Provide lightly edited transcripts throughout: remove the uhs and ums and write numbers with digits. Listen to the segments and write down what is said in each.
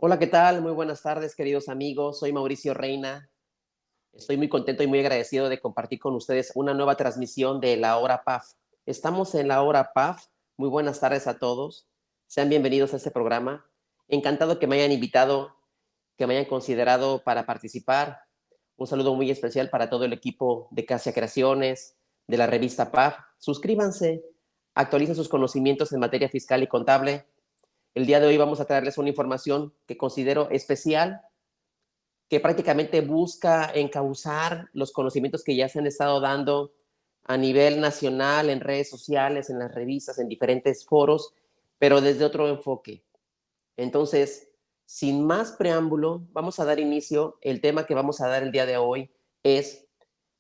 Hola, ¿qué tal? Muy buenas tardes, queridos amigos. Soy Mauricio Reina. Estoy muy contento y muy agradecido de compartir con ustedes una nueva transmisión de la Hora PAF. Estamos en la Hora PAF. Muy buenas tardes a todos. Sean bienvenidos a este programa. Encantado que me hayan invitado, que me hayan considerado para participar. Un saludo muy especial para todo el equipo de Casia Creaciones, de la revista PAF. Suscríbanse, actualicen sus conocimientos en materia fiscal y contable. El día de hoy vamos a traerles una información que considero especial, que prácticamente busca encauzar los conocimientos que ya se han estado dando a nivel nacional, en redes sociales, en las revistas, en diferentes foros, pero desde otro enfoque. Entonces, sin más preámbulo, vamos a dar inicio. El tema que vamos a dar el día de hoy es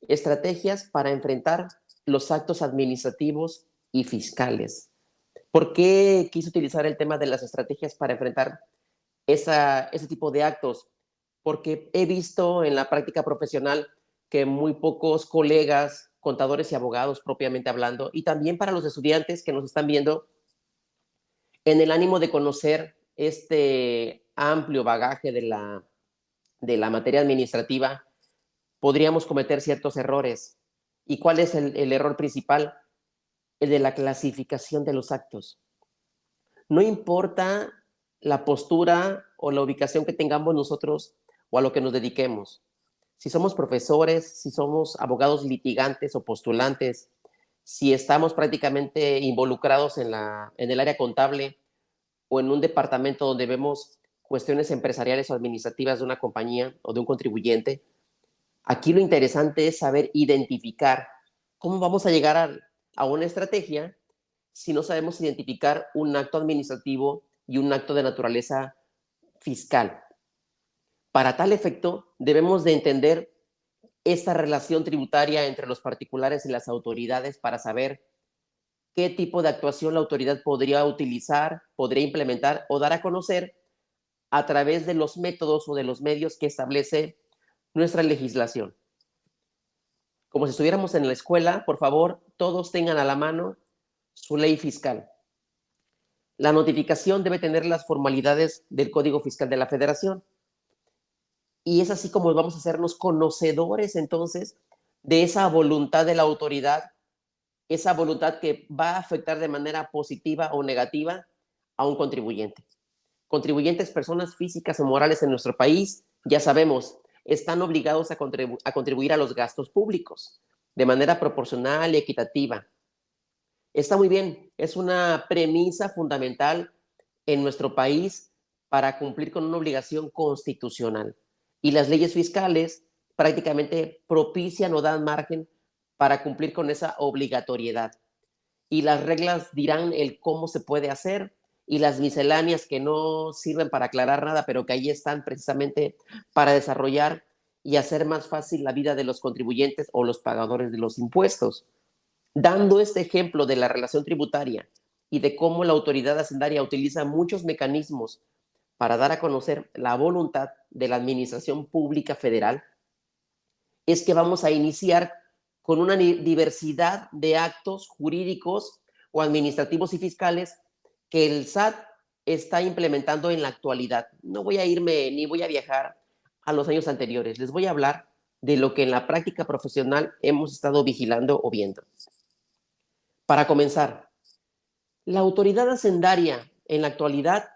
estrategias para enfrentar los actos administrativos y fiscales. ¿Por qué quise utilizar el tema de las estrategias para enfrentar ese tipo de actos? Porque he visto en la práctica profesional que muy pocos colegas, contadores y abogados propiamente hablando, y también para los estudiantes que nos están viendo, en el ánimo de conocer este amplio bagaje de la materia administrativa, podríamos cometer ciertos errores. ¿Y cuál es el error principal? El de la clasificación de los actos. No importa la postura o la ubicación que tengamos nosotros o a lo que nos dediquemos. Si somos profesores, si somos abogados litigantes o postulantes, si estamos prácticamente involucrados en el área contable o en un departamento donde vemos cuestiones empresariales o administrativas de una compañía o de un contribuyente, aquí lo interesante es saber identificar cómo vamos a llegar a una estrategia si no sabemos identificar un acto administrativo y un acto de naturaleza fiscal. Para tal efecto, debemos de entender esta relación tributaria entre los particulares y las autoridades para saber qué tipo de actuación la autoridad podría utilizar, podría implementar o dar a conocer a través de los métodos o de los medios que establece nuestra legislación. Como si estuviéramos en la escuela, por favor, todos tengan a la mano su ley fiscal. La notificación debe tener las formalidades del Código Fiscal de la Federación. Y es así como vamos a hacernos conocedores entonces de esa voluntad de la autoridad, esa voluntad que va a afectar de manera positiva o negativa a un contribuyente. Contribuyentes, personas físicas o morales en nuestro país, ya sabemos, están obligados a contribuir a los gastos públicos de manera proporcional y equitativa. Está muy bien, es una premisa fundamental en nuestro país para cumplir con una obligación constitucional. Y las leyes fiscales prácticamente propician o dan margen para cumplir con esa obligatoriedad. Y las reglas dirán el cómo se puede hacer, y las misceláneas que no sirven para aclarar nada, pero que ahí están precisamente para desarrollar y hacer más fácil la vida de los contribuyentes o los pagadores de los impuestos. Dando este ejemplo de la relación tributaria y de cómo la autoridad hacendaria utiliza muchos mecanismos para dar a conocer la voluntad de la Administración Pública Federal, es que vamos a iniciar con una diversidad de actos jurídicos o administrativos y fiscales que el SAT está implementando en la actualidad. No voy a irme ni voy a viajar a los años anteriores. Les voy a hablar de lo que en la práctica profesional hemos estado vigilando o viendo. Para comenzar, la autoridad hacendaria en la actualidad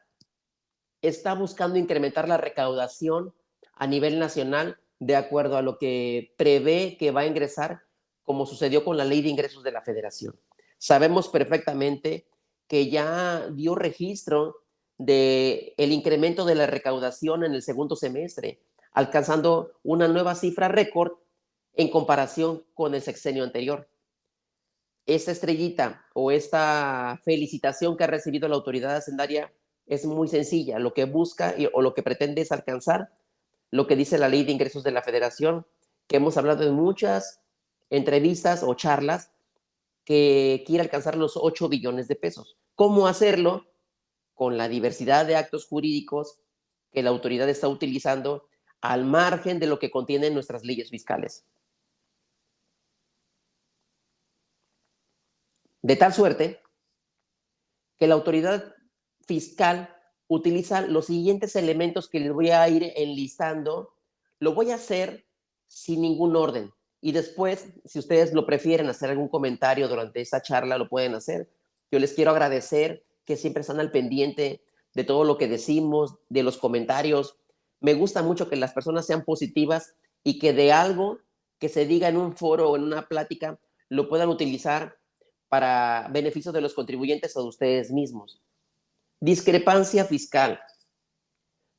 está buscando incrementar la recaudación a nivel nacional de acuerdo a lo que prevé que va a ingresar, como sucedió con la Ley de Ingresos de la Federación. Sabemos perfectamente que ya dio registro del incremento de la recaudación en el segundo semestre, alcanzando una nueva cifra récord en comparación con el sexenio anterior. Esta estrellita o esta felicitación que ha recibido la autoridad hacendaria es muy sencilla. Lo que busca o lo que pretende es alcanzar lo que dice la Ley de Ingresos de la Federación, que hemos hablado en muchas entrevistas o charlas, que quiere alcanzar los 8 billones de pesos. ¿Cómo hacerlo? Con la diversidad de actos jurídicos que la autoridad está utilizando al margen de lo que contienen nuestras leyes fiscales. De tal suerte que la autoridad fiscal utiliza los siguientes elementos que les voy a ir enlistando. Lo voy a hacer sin ningún orden. Y después, si ustedes lo prefieren hacer algún comentario durante esta charla, lo pueden hacer. Yo les quiero agradecer que siempre están al pendiente de todo lo que decimos, de los comentarios. Me gusta mucho que las personas sean positivas y que de algo que se diga en un foro o en una plática lo puedan utilizar para beneficio de los contribuyentes o de ustedes mismos. Discrepancia fiscal,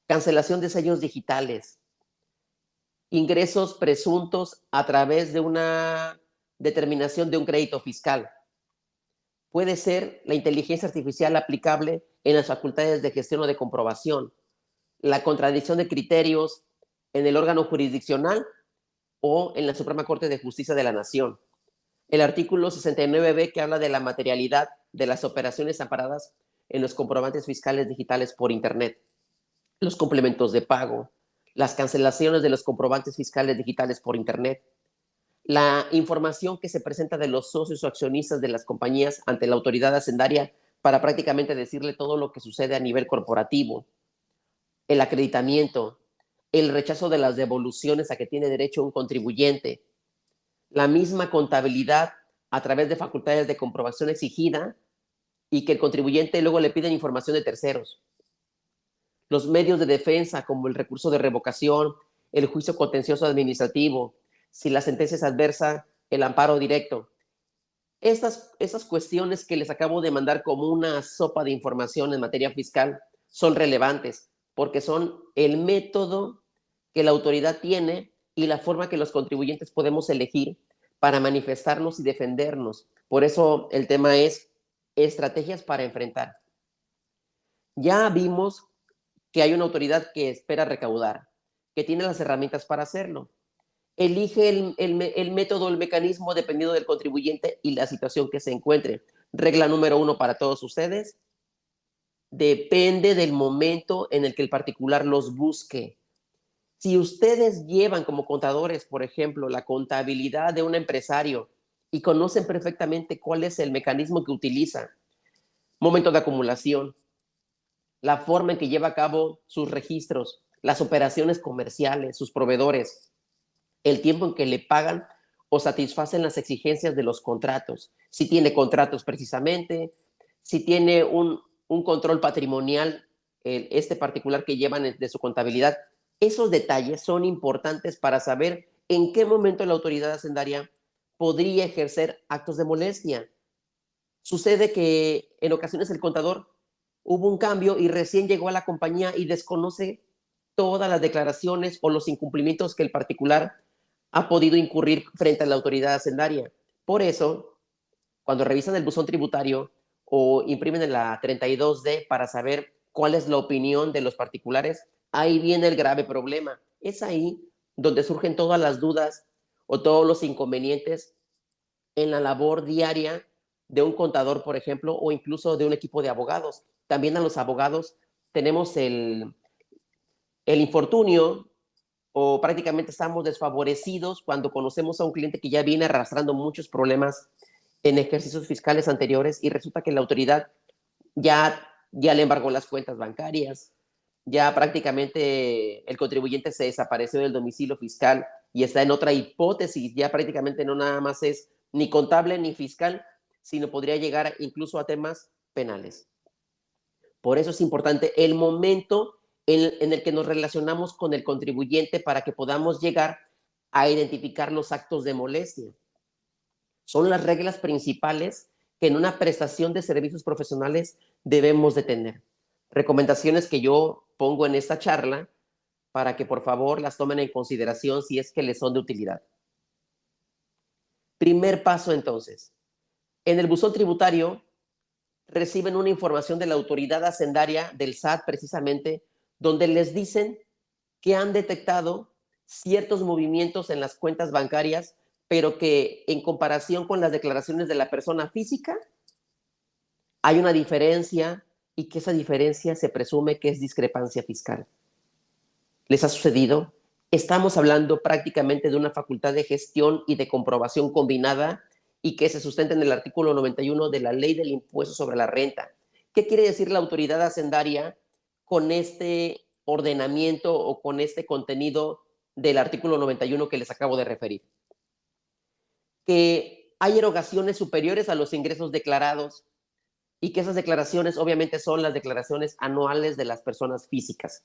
cancelación de sellos digitales, ingresos presuntos a través de una determinación de un crédito fiscal. Puede ser la inteligencia artificial aplicable en las facultades de gestión o de comprobación, la contradicción de criterios en el órgano jurisdiccional o en la Suprema Corte de Justicia de la Nación. El artículo 69b que habla de la materialidad de las operaciones amparadas en los comprobantes fiscales digitales por Internet, los complementos de pago, las cancelaciones de los comprobantes fiscales digitales por Internet, la información que se presenta de los socios o accionistas de las compañías ante la autoridad hacendaria para prácticamente decirle todo lo que sucede a nivel corporativo, el acreditamiento, el rechazo de las devoluciones a que tiene derecho un contribuyente, la misma contabilidad a través de facultades de comprobación exigida y que el contribuyente luego le piden información de terceros. Los medios de defensa como el recurso de revocación, el juicio contencioso administrativo, si la sentencia es adversa, el amparo directo. Estas cuestiones que les acabo de mandar como una sopa de información en materia fiscal son relevantes porque son el método que la autoridad tiene y la forma que los contribuyentes podemos elegir para manifestarnos y defendernos. Por eso el tema es estrategias para enfrentar. Ya vimos que hay una autoridad que espera recaudar, que tiene las herramientas para hacerlo. Elige el método, el mecanismo dependiendo del contribuyente y la situación que se encuentre. Regla número 1 para todos ustedes. Depende del momento en el que el particular los busque. Si ustedes llevan como contadores, por ejemplo, la contabilidad de un empresario y conocen perfectamente cuál es el mecanismo que utiliza, momento de acumulación, la forma en que lleva a cabo sus registros, las operaciones comerciales, sus proveedores, el tiempo en que le pagan o satisfacen las exigencias de los contratos, si tiene contratos precisamente, si tiene un control patrimonial, este particular que llevan de su contabilidad. Esos detalles son importantes para saber en qué momento la autoridad hacendaria podría ejercer actos de molestia. Sucede que en ocasiones el contador hubo un cambio y recién llegó a la compañía y desconoce todas las declaraciones o los incumplimientos que el particular ha podido incurrir frente a la autoridad hacendaria. Por eso, cuando revisan el buzón tributario o imprimen en la 32D para saber cuál es la opinión de los particulares, ahí viene el grave problema. Es ahí donde surgen todas las dudas o todos los inconvenientes en la labor diaria de un contador, por ejemplo, o incluso de un equipo de abogados. También a los abogados tenemos el infortunio o prácticamente estamos desfavorecidos cuando conocemos a un cliente que ya viene arrastrando muchos problemas en ejercicios fiscales anteriores y resulta que la autoridad ya le embargó las cuentas bancarias, ya prácticamente el contribuyente se desapareció del domicilio fiscal y está en otra hipótesis, ya prácticamente no nada más es ni contable ni fiscal, sino podría llegar incluso a temas penales. Por eso es importante el momento en el que nos relacionamos con el contribuyente para que podamos llegar a identificar los actos de molestia. Son las reglas principales que en una prestación de servicios profesionales debemos de tener. Recomendaciones que yo pongo en esta charla para que por favor las tomen en consideración si es que les son de utilidad. Primer paso entonces. En el buzón tributario reciben una información de la autoridad hacendaria del SAT precisamente, donde les dicen que han detectado ciertos movimientos en las cuentas bancarias, pero que en comparación con las declaraciones de la persona física, hay una diferencia y que esa diferencia se presume que es discrepancia fiscal. ¿Les ha sucedido? Estamos hablando prácticamente de una facultad de gestión y de comprobación combinada y que se sustenta en el artículo 91 de la Ley del Impuesto sobre la Renta. ¿Qué quiere decir la autoridad hacendaria con este ordenamiento o con este contenido del artículo 91 que les acabo de referir. Que hay erogaciones superiores a los ingresos declarados y que esas declaraciones obviamente son las declaraciones anuales de las personas físicas.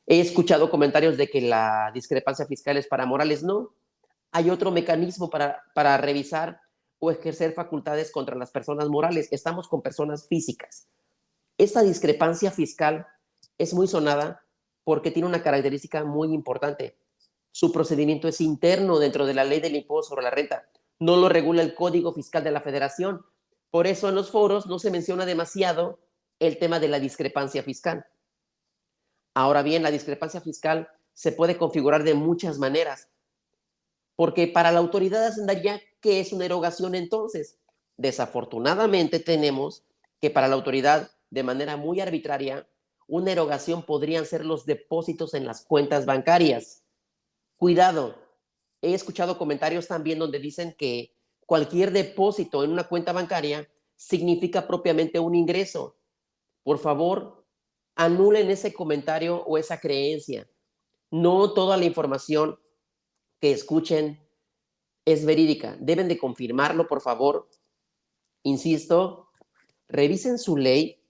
He escuchado comentarios de que la discrepancia fiscal es para morales. No, hay otro mecanismo para revisar o ejercer facultades contra las personas morales. Estamos con personas físicas. Esta discrepancia fiscal es muy sonada porque tiene una característica muy importante. Su procedimiento es interno dentro de la ley del impuesto sobre la renta. No lo regula el Código Fiscal de la Federación. Por eso en los foros no se menciona demasiado el tema de la discrepancia fiscal. Ahora bien, la discrepancia fiscal se puede configurar de muchas maneras, porque para la autoridad hacendaria, ¿qué es una erogación entonces? Desafortunadamente tenemos que para la autoridad, de manera muy arbitraria, una erogación podrían ser los depósitos en las cuentas bancarias. Cuidado, he escuchado comentarios también donde dicen que cualquier depósito en una cuenta bancaria significa propiamente un ingreso. Por favor, anulen ese comentario o esa creencia. No toda la información que escuchen es verídica. Deben de confirmarlo, por favor. Insisto, revisen su ley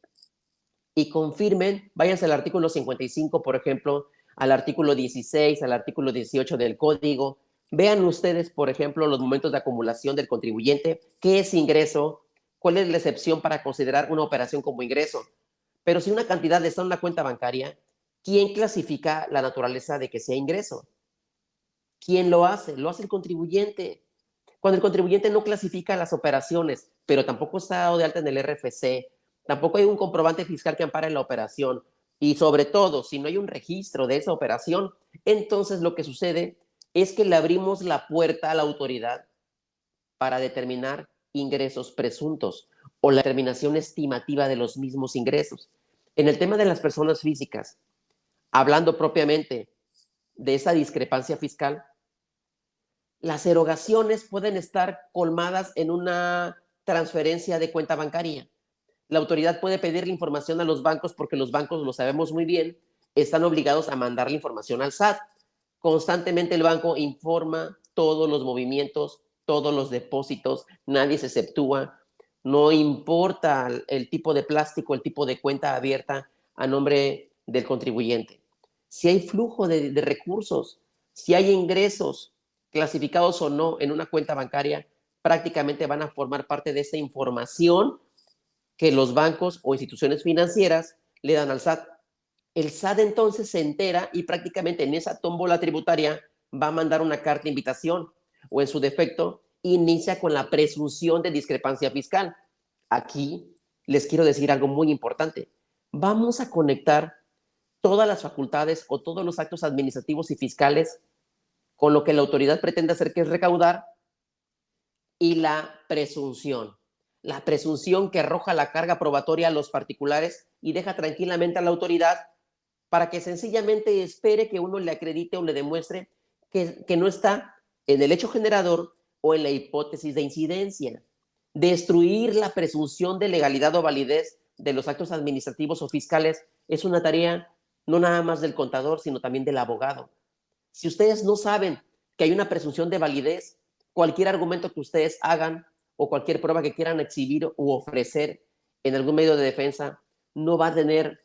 y confirmen, váyanse al artículo 55, por ejemplo, al artículo 16, al artículo 18 del código. Vean ustedes, por ejemplo, los momentos de acumulación del contribuyente, qué es ingreso, cuál es la excepción para considerar una operación como ingreso. Pero si una cantidad está en una cuenta bancaria, ¿quién clasifica la naturaleza de que sea ingreso? ¿Quién lo hace? Lo hace el contribuyente. Cuando el contribuyente no clasifica las operaciones, pero tampoco está dado de alta en el RFC, tampoco hay un comprobante fiscal que ampare la operación, y sobre todo, si no hay un registro de esa operación, entonces lo que sucede es que le abrimos la puerta a la autoridad para determinar ingresos presuntos o la determinación estimativa de los mismos ingresos. En el tema de las personas físicas, hablando propiamente de esa discrepancia fiscal, las erogaciones pueden estar colmadas en una transferencia de cuenta bancaria. La autoridad puede pedirle información a los bancos porque los bancos, lo sabemos muy bien, están obligados a mandar la información al SAT. Constantemente el banco informa todos los movimientos, todos los depósitos, nadie se exceptúa, no importa el tipo de plástico, el tipo de cuenta abierta a nombre del contribuyente. Si hay flujo de recursos, si hay ingresos clasificados o no en una cuenta bancaria, prácticamente van a formar parte de esa información que los bancos o instituciones financieras le dan al SAT. El SAT entonces se entera y prácticamente en esa tómbola tributaria va a mandar una carta de invitación o en su defecto inicia con la presunción de discrepancia fiscal. Aquí les quiero decir algo muy importante. Vamos a conectar todas las facultades o todos los actos administrativos y fiscales con lo que la autoridad pretende hacer, que es recaudar, y la presunción. La presunción que arroja la carga probatoria a los particulares y deja tranquilamente a la autoridad para que sencillamente espere que uno le acredite o le demuestre que no está en el hecho generador o en la hipótesis de incidencia. Destruir la presunción de legalidad o validez de los actos administrativos o fiscales es una tarea no nada más del contador, sino también del abogado. Si ustedes no saben que hay una presunción de validez, cualquier argumento que ustedes hagan o cualquier prueba que quieran exhibir u ofrecer en algún medio de defensa no va a tener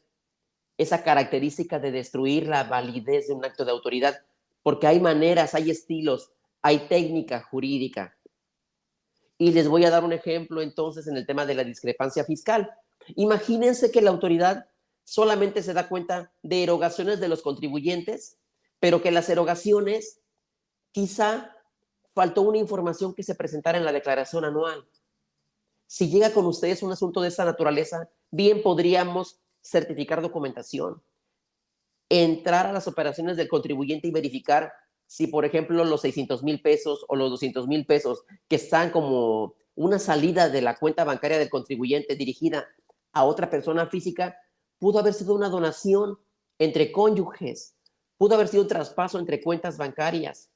esa característica de destruir la validez de un acto de autoridad, porque hay maneras, hay estilos, hay técnica jurídica. Y les voy a dar un ejemplo entonces en el tema de la discrepancia fiscal. Imagínense que la autoridad solamente se da cuenta de erogaciones de los contribuyentes, pero que las erogaciones quizá faltó una información que se presentara en la declaración anual. Si llega con ustedes un asunto de esta naturaleza, bien podríamos certificar documentación, entrar a las operaciones del contribuyente y verificar si, por ejemplo, los 600,000 pesos o los 200,000 pesos que están como una salida de la cuenta bancaria del contribuyente dirigida a otra persona física, pudo haber sido una donación entre cónyuges, pudo haber sido un traspaso entre cuentas bancarias,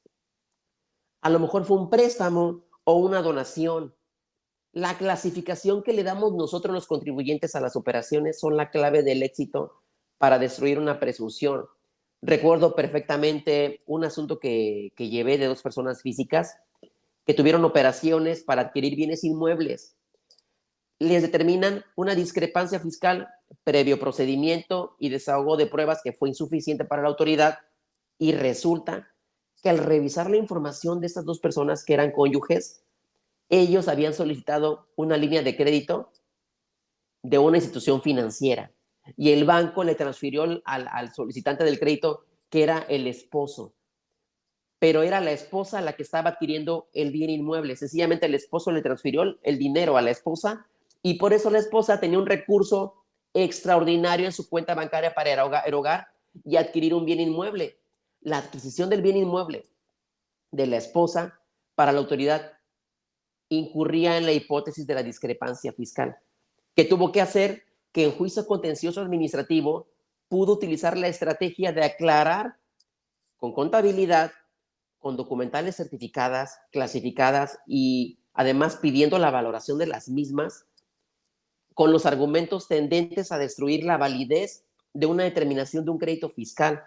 a lo mejor fue un préstamo o una donación. La clasificación que le damos nosotros los contribuyentes a las operaciones son la clave del éxito para destruir una presunción. Recuerdo perfectamente un asunto que llevé de dos personas físicas que tuvieron operaciones para adquirir bienes inmuebles. Les determinan una discrepancia fiscal previo procedimiento y desahogo de pruebas que fue insuficiente para la autoridad, y resulta que al revisar la información de estas dos personas que eran cónyuges, ellos habían solicitado una línea de crédito de una institución financiera y el banco le transfirió al solicitante del crédito, que era el esposo, pero era la esposa la que estaba adquiriendo el bien inmueble. Sencillamente el esposo le transfirió el dinero a la esposa y por eso la esposa tenía un recurso extraordinario en su cuenta bancaria para erogar y adquirir un bien inmueble. La adquisición del bien inmueble de la esposa para la autoridad incurría en la hipótesis de la discrepancia fiscal, que tuvo que hacer que en juicio contencioso administrativo pudo utilizar la estrategia de aclarar con contabilidad, con documentales certificadas, clasificadas y además pidiendo la valoración de las mismas, con los argumentos tendentes a destruir la validez de una determinación de un crédito fiscal.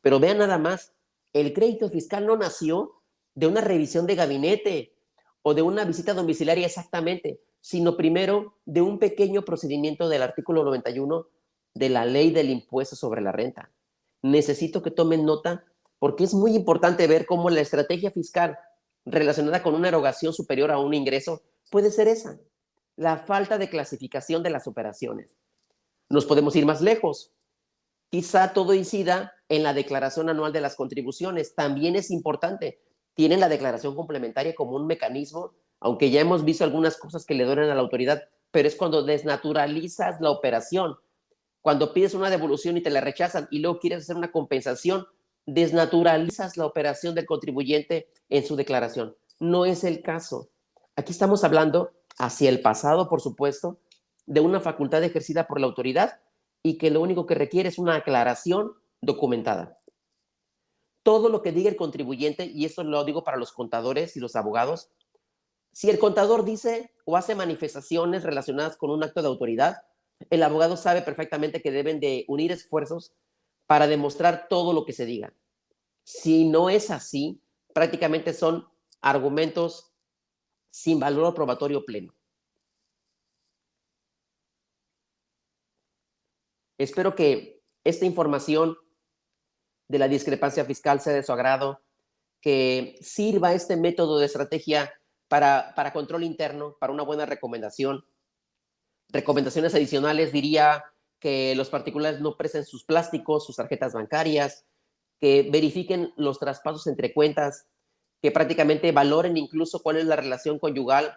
Pero vean nada más, el crédito fiscal no nació de una revisión de gabinete o de una visita domiciliaria exactamente, sino primero de un pequeño procedimiento del artículo 91 de la Ley del Impuesto sobre la Renta. Necesito que tomen nota porque es muy importante ver cómo la estrategia fiscal relacionada con una erogación superior a un ingreso puede ser esa: la falta de clasificación de las operaciones. Nos podemos ir más lejos. Quizá todo incida en la declaración anual de las contribuciones. También es importante. Tienen la declaración complementaria como un mecanismo, aunque ya hemos visto algunas cosas que le duelen a la autoridad, pero es cuando desnaturalizas la operación. Cuando pides una devolución y te la rechazan y luego quieres hacer una compensación, desnaturalizas la operación del contribuyente en su declaración. No es el caso. Aquí estamos hablando hacia el pasado, por supuesto, de una facultad ejercida por la autoridad y que lo único que requiere es una aclaración documentada. Todo lo que diga el contribuyente, y esto lo digo para los contadores y los abogados, si el contador dice o hace manifestaciones relacionadas con un acto de autoridad, el abogado sabe perfectamente que deben de unir esfuerzos para demostrar todo lo que se diga. Si no es así, prácticamente son argumentos sin valor probatorio pleno. Espero que esta información de la discrepancia fiscal sea de su agrado, que sirva este método de estrategia para control interno, para una buena recomendación. Recomendaciones adicionales diría que los particulares no presten sus plásticos, sus tarjetas bancarias, que verifiquen los traspasos entre cuentas, que prácticamente valoren incluso cuál es la relación conyugal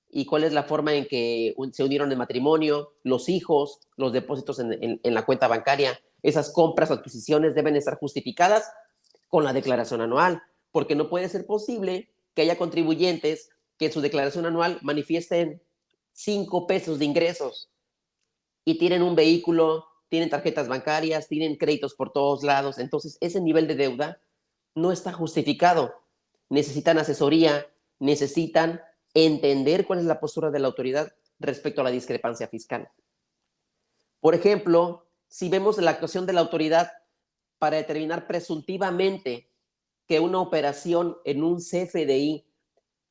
y cuál es la forma en que se unieron en matrimonio, los hijos, los depósitos en la cuenta bancaria. Esas compras o adquisiciones deben estar justificadas con la declaración anual, porque no puede ser posible que haya contribuyentes que en su declaración anual manifiesten 5 pesos de ingresos y tienen un vehículo, tienen tarjetas bancarias, tienen créditos por todos lados. Entonces, ese nivel de deuda no está justificado. Necesitan asesoría, necesitan entender cuál es la postura de la autoridad respecto a la discrepancia fiscal. Por ejemplo, si vemos la actuación de la autoridad para determinar presuntivamente que una operación en un CFDI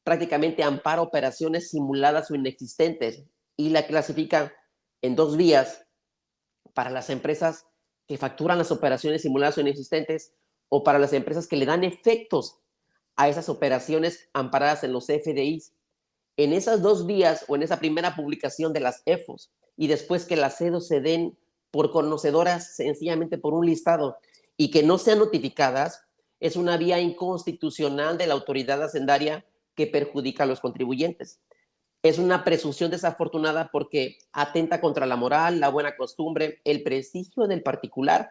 prácticamente ampara operaciones simuladas o inexistentes y la clasifica en dos vías: para las empresas que facturan las operaciones simuladas o inexistentes, o para las empresas que le dan efectos a esas operaciones amparadas en los FDIs. En esas dos vías, o en esa primera publicación de las EFOS y después que las CEDOS se den por conocedoras sencillamente por un listado y que no sean notificadas, es una vía inconstitucional de la autoridad hacendaria que perjudica a los contribuyentes. Es una presunción desafortunada porque atenta contra la moral, la buena costumbre, el prestigio del particular.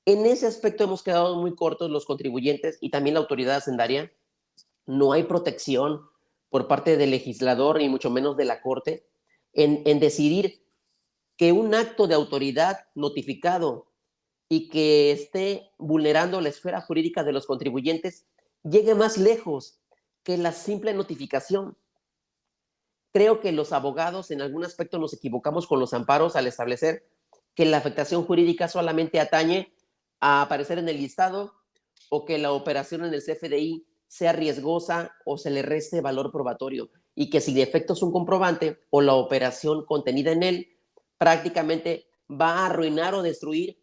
En ese aspecto hemos quedado muy cortos los contribuyentes y también la autoridad hacendaria. No hay protección por parte del legislador, ni mucho menos de la Corte, en decidir que un acto de autoridad notificado y que esté vulnerando la esfera jurídica de los contribuyentes llegue más lejos que la simple notificación. Creo que los abogados en algún aspecto nos equivocamos con los amparos al establecer que la afectación jurídica solamente atañe a aparecer en el listado o que la operación en el CFDI sea riesgosa o se le reste valor probatorio y que si defecto es un comprobante o la operación contenida en él prácticamente va a arruinar o destruir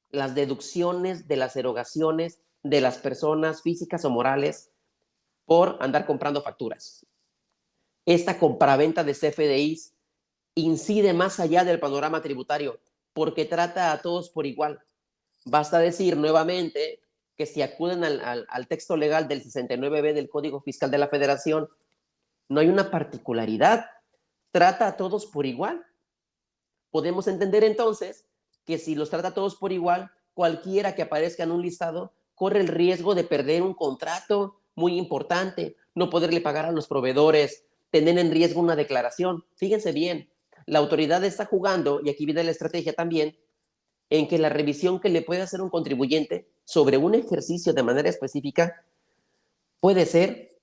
las deducciones de las erogaciones de las personas físicas o morales por andar comprando facturas. Esta compraventa de CFDIs incide más allá del panorama tributario porque trata a todos por igual. Basta decir nuevamente que si acuden al texto legal del 69B del Código Fiscal de la Federación, no hay una particularidad, trata a todos por igual. Podemos entender entonces que si los trata a todos por igual, cualquiera que aparezca en un listado corre el riesgo de perder un contrato muy importante, no poderle pagar a los proveedores, tener en riesgo una declaración. Fíjense bien, la autoridad está jugando, y aquí viene la estrategia también, en que la revisión que le puede hacer un contribuyente sobre un ejercicio de manera específica puede ser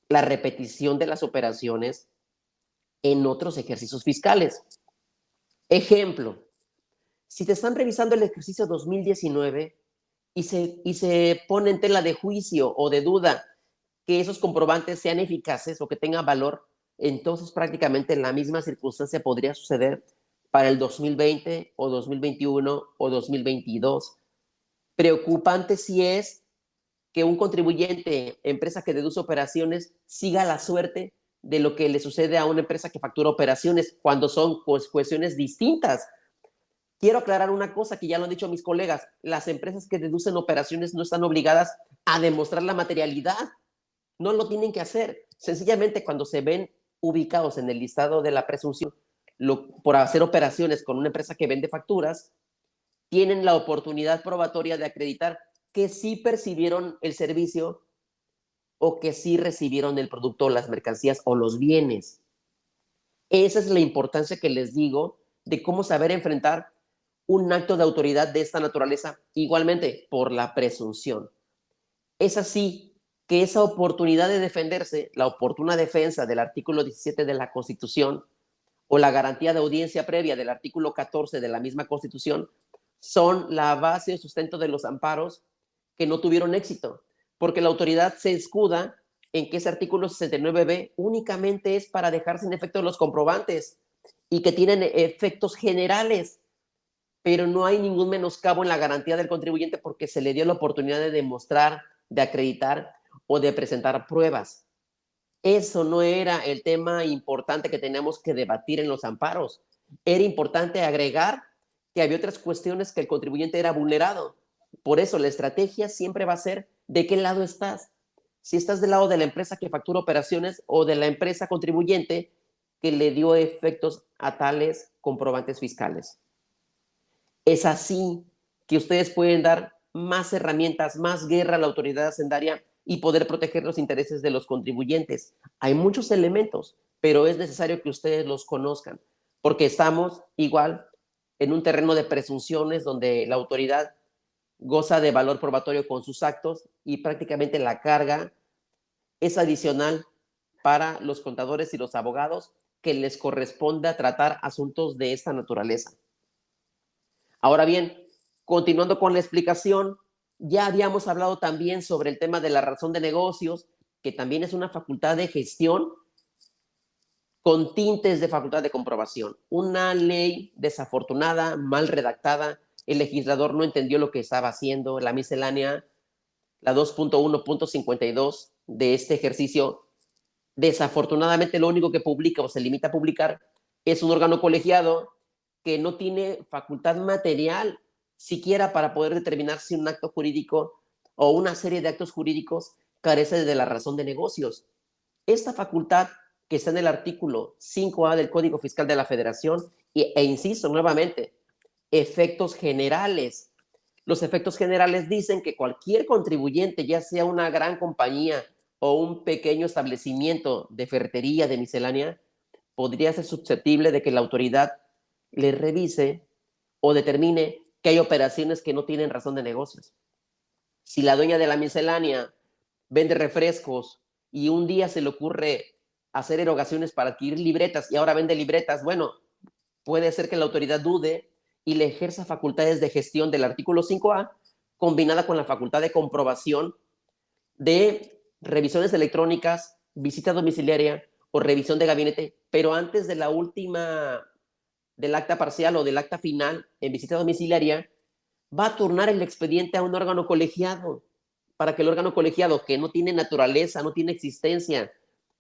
la repetición de las operaciones en otros ejercicios fiscales. Ejemplo, si te están revisando el ejercicio 2019 y se pone en tela de juicio o de duda que esos comprobantes sean eficaces o que tengan valor, entonces prácticamente la misma circunstancia podría suceder para el 2020 o 2021 o 2022. Preocupante si es que un contribuyente, empresa que deduce operaciones, siga la suerte de lo que le sucede a una empresa que factura operaciones cuando son cuestiones distintas. Quiero aclarar una cosa que ya lo han dicho mis colegas, las empresas que deducen operaciones no están obligadas a demostrar la materialidad, no lo tienen que hacer. Sencillamente cuando se ven ubicados en el listado de la presunción por hacer operaciones con una empresa que vende facturas, tienen la oportunidad probatoria de acreditar que sí percibieron el servicio o que sí recibieron el producto, las mercancías o los bienes. Esa es la importancia que les digo de cómo saber enfrentar un acto de autoridad de esta naturaleza, igualmente por la presunción. Es así que esa oportunidad de defenderse, la oportuna defensa del artículo 17 de la Constitución o la garantía de audiencia previa del artículo 14 de la misma Constitución, son la base y sustento de los amparos que no tuvieron éxito, porque la autoridad se escuda en que ese artículo 69B únicamente es para dejar sin efecto los comprobantes y que tienen efectos generales, pero no hay ningún menoscabo en la garantía del contribuyente porque se le dio la oportunidad de demostrar, de acreditar o de presentar pruebas. Eso no era el tema importante que teníamos que debatir en los amparos. Era importante agregar que había otras cuestiones que el contribuyente era vulnerado. Por eso la estrategia siempre va a ser de qué lado estás. Si estás del lado de la empresa que factura operaciones o de la empresa contribuyente que le dio efectos a tales comprobantes fiscales. Es así que ustedes pueden dar más herramientas, más guerra a la autoridad hacendaria y poder proteger los intereses de los contribuyentes. Hay muchos elementos, pero es necesario que ustedes los conozcan, porque estamos igual en un terreno de presunciones donde la autoridad goza de valor probatorio con sus actos y prácticamente la carga es adicional para los contadores y los abogados que les corresponda tratar asuntos de esta naturaleza. Ahora bien, continuando con la explicación, ya habíamos hablado también sobre el tema de la razón de negocios, que también es una facultad de gestión con tintes de facultad de comprobación. Una ley desafortunada, mal redactada, el legislador no entendió lo que estaba haciendo, la miscelánea, la 2.1.52 de este ejercicio, desafortunadamente lo único que publica o se limita a publicar es un órgano colegiado que no tiene facultad material siquiera para poder determinar si un acto jurídico o una serie de actos jurídicos carece de la razón de negocios. Esta facultad que está en el artículo 5A del Código Fiscal de la Federación, insisto nuevamente, efectos generales. Los efectos generales dicen que cualquier contribuyente, ya sea una gran compañía o un pequeño establecimiento de ferretería, de miscelánea, podría ser susceptible de que la autoridad le revise o determine que hay operaciones que no tienen razón de negocios. Si la dueña de la miscelánea vende refrescos y un día se le ocurre hacer erogaciones para adquirir libretas y ahora vende libretas, bueno, puede ser que la autoridad dude y le ejerza facultades de gestión del artículo 5A, combinada con la facultad de comprobación de revisiones electrónicas, visita domiciliaria o revisión de gabinete, pero antes de la última, del acta parcial o del acta final en visita domiciliaria, va a turnar el expediente a un órgano colegiado para que el órgano colegiado, que no tiene naturaleza, no tiene existencia,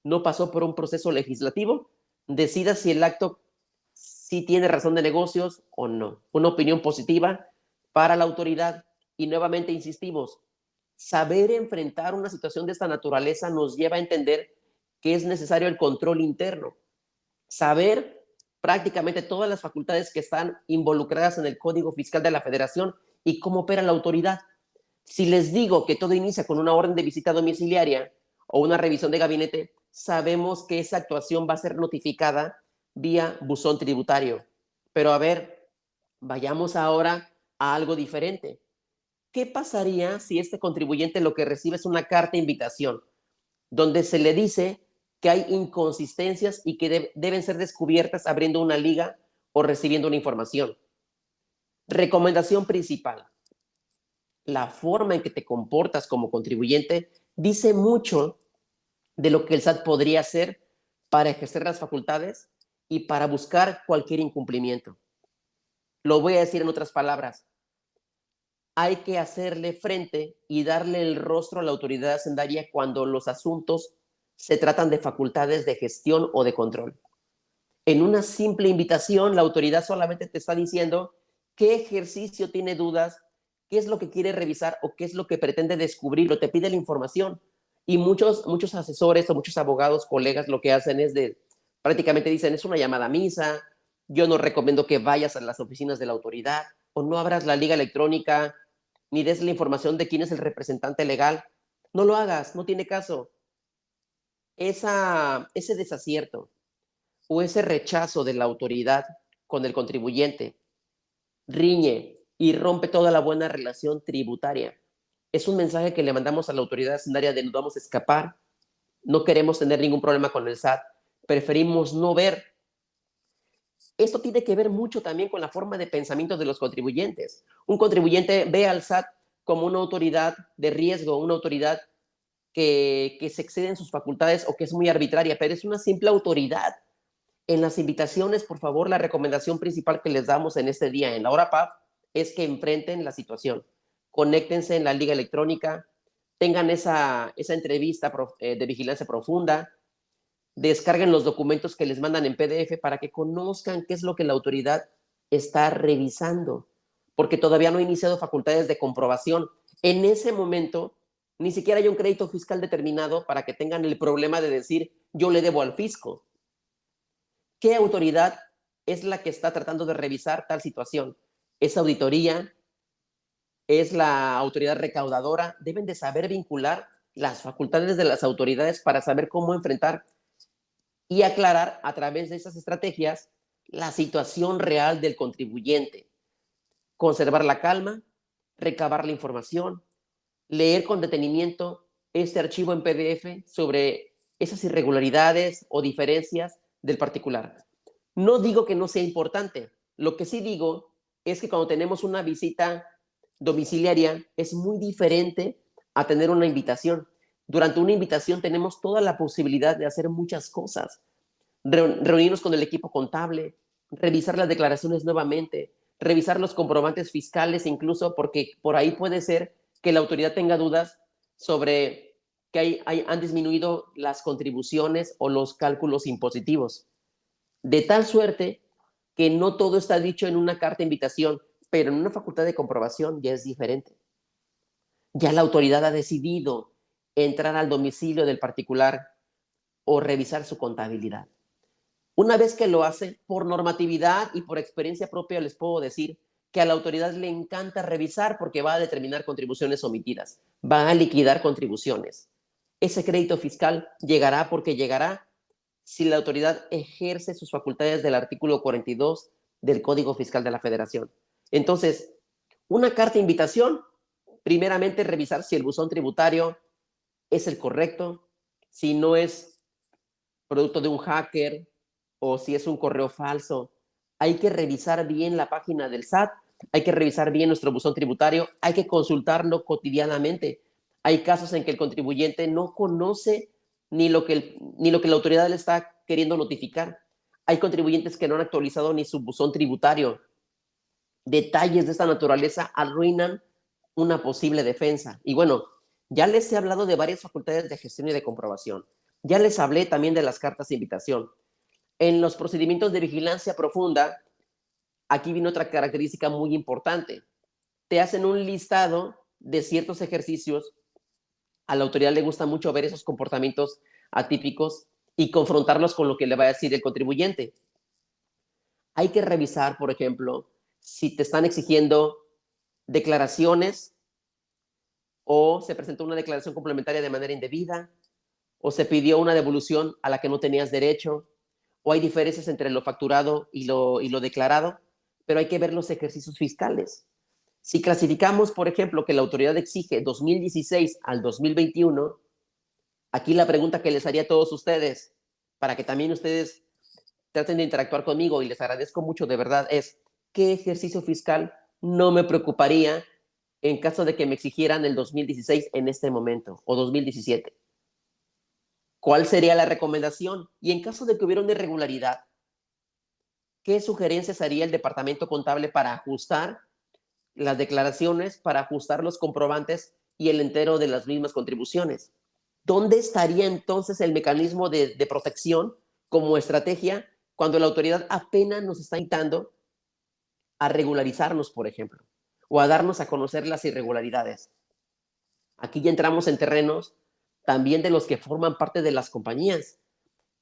no pasó por un proceso legislativo, decida si el acto sí tiene razón de negocios o no. Una opinión positiva para la autoridad. Y nuevamente insistimos, saber enfrentar una situación de esta naturaleza nos lleva a entender que es necesario el control interno. Saber prácticamente todas las facultades que están involucradas en el Código Fiscal de la Federación y cómo opera la autoridad. Si les digo que todo inicia con una orden de visita domiciliaria o una revisión de gabinete, sabemos que esa actuación va a ser notificada vía buzón tributario. Pero a ver, vayamos ahora a algo diferente. ¿Qué pasaría si este contribuyente lo que recibe es una carta de invitación donde se le dice que hay inconsistencias y que deben ser descubiertas abriendo una liga o recibiendo una información? Recomendación principal: la forma en que te comportas como contribuyente dice mucho de lo que el SAT podría hacer para ejercer las facultades y para buscar cualquier incumplimiento. Lo voy a decir en otras palabras: hay que hacerle frente y darle el rostro a la autoridad hacendaria cuando los asuntos se tratan de facultades de gestión o de control. En una simple invitación, la autoridad solamente te está diciendo qué ejercicio tiene dudas, qué es lo que quiere revisar o qué es lo que pretende descubrir, o te pide la información. Y muchos asesores o muchos abogados, colegas, lo que hacen es prácticamente dicen, es una llamada a misa, yo no recomiendo que vayas a las oficinas de la autoridad, o no abras la liga electrónica, ni des la información de quién es el representante legal. No lo hagas, no tiene caso. Ese desacierto o ese rechazo de la autoridad con el contribuyente riñe y rompe toda la buena relación tributaria. Es un mensaje que le mandamos a la autoridad hacendaria de nos vamos a escapar, no queremos tener ningún problema con el SAT, preferimos no ver. Esto tiene que ver mucho también con la forma de pensamiento de los contribuyentes. Un contribuyente ve al SAT como una autoridad de riesgo, una autoridad que se excede en sus facultades o que es muy arbitraria, pero es una simple autoridad. En las invitaciones, por favor, la recomendación principal que les damos en este día, en la hora PAF, es que enfrenten la situación. Conéctense en la liga electrónica, tengan esa entrevista de vigilancia profunda, descarguen los documentos que les mandan en PDF para que conozcan qué es lo que la autoridad está revisando, porque todavía no ha iniciado facultades de comprobación. En ese momento, ni siquiera hay un crédito fiscal determinado para que tengan el problema de decir, yo le debo al fisco. ¿Qué autoridad es la que está tratando de revisar tal situación? ¿Es auditoría? ¿Es la autoridad recaudadora? Deben de saber vincular las facultades de las autoridades para saber cómo enfrentar y aclarar a través de esas estrategias la situación real del contribuyente. Conservar la calma, recabar la información, leer con detenimiento este archivo en PDF sobre esas irregularidades o diferencias del particular. No digo que no sea importante, lo que sí digo es que cuando tenemos una visita domiciliaria es muy diferente a tener una invitación. Durante una invitación tenemos toda la posibilidad de hacer muchas cosas. Reunirnos con el equipo contable, revisar las declaraciones nuevamente, revisar los comprobantes fiscales incluso, porque por ahí puede ser que la autoridad tenga dudas sobre que han disminuido las contribuciones o los cálculos impositivos. De tal suerte que no todo está dicho en una carta de invitación, pero en una facultad de comprobación ya es diferente. Ya la autoridad ha decidido entrar al domicilio del particular o revisar su contabilidad. Una vez que lo hace, por normatividad y por experiencia propia, les puedo decir que a la autoridad le encanta revisar porque va a determinar contribuciones omitidas, va a liquidar contribuciones. Ese crédito fiscal llegará porque llegará si la autoridad ejerce sus facultades del artículo 42 del Código Fiscal de la Federación. Entonces, una carta de invitación, primeramente revisar si el buzón tributario es el correcto, si no es producto de un hacker o si es un correo falso. hay que revisar bien la página del SAT, hay que revisar bien nuestro buzón tributario, hay que consultarlo cotidianamente. Hay casos en que el contribuyente no conoce ni lo que la autoridad le está queriendo notificar. Hay contribuyentes que no han actualizado ni su buzón tributario. Detalles de esta naturaleza arruinan una posible defensa. Y bueno, ya les he hablado de varias facultades de gestión y de comprobación. Ya les hablé también de las cartas de invitación. En los procedimientos de vigilancia profunda, aquí viene otra característica muy importante. Te hacen un listado de ciertos ejercicios. A la autoridad le gusta mucho ver esos comportamientos atípicos y confrontarlos con lo que le va a decir el contribuyente. Hay que revisar, por ejemplo, si te están exigiendo declaraciones o se presentó una declaración complementaria de manera indebida o se pidió una devolución a la que no tenías derecho o hay diferencias entre lo facturado y lo declarado, pero hay que ver los ejercicios fiscales. Si clasificamos, por ejemplo, que la autoridad exige 2016 al 2021, aquí la pregunta que les haría a todos ustedes, para que también ustedes traten de interactuar conmigo y les agradezco mucho de verdad, es ¿qué ejercicio fiscal no me preocuparía en caso de que me exigieran el 2016 en este momento o 2017? ¿Cuál sería la recomendación? Y en caso de que hubiera una irregularidad, ¿qué sugerencias haría el departamento contable para ajustar las declaraciones, para ajustar los comprobantes y el entero de las mismas contribuciones? ¿Dónde estaría entonces el mecanismo de protección como estrategia cuando la autoridad apenas nos está invitando a regularizarnos, por ejemplo, o a darnos a conocer las irregularidades? Aquí ya entramos en terrenos también de los que forman parte de las compañías.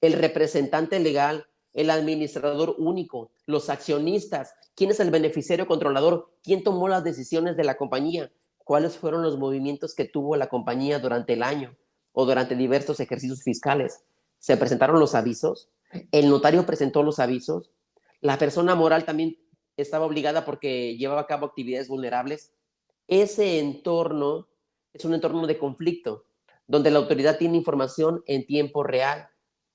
El representante legal, el administrador único, los accionistas, quién es el beneficiario controlador, quién tomó las decisiones de la compañía, cuáles fueron los movimientos que tuvo la compañía durante el año o durante diversos ejercicios fiscales. ¿Se presentaron los avisos? ¿El notario presentó los avisos? ¿La persona moral también estaba obligada porque llevaba a cabo actividades vulnerables? Ese entorno es un entorno de conflicto, donde la autoridad tiene información en tiempo real.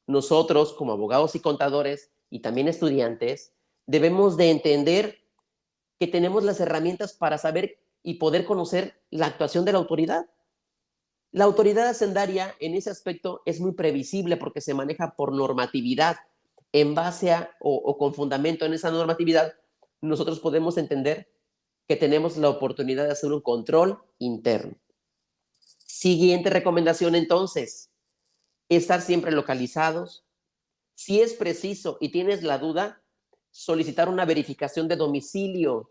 Nosotros, como abogados y contadores, y también estudiantes, debemos de entender que tenemos las herramientas para saber y poder conocer la actuación de la autoridad. La autoridad hacendaria en ese aspecto es muy previsible porque se maneja por normatividad. En base a o con fundamento en esa normatividad, nosotros podemos entender que tenemos la oportunidad de hacer un control interno. Siguiente recomendación entonces, estar siempre localizados. Si es preciso y tienes la duda, solicitar una verificación de domicilio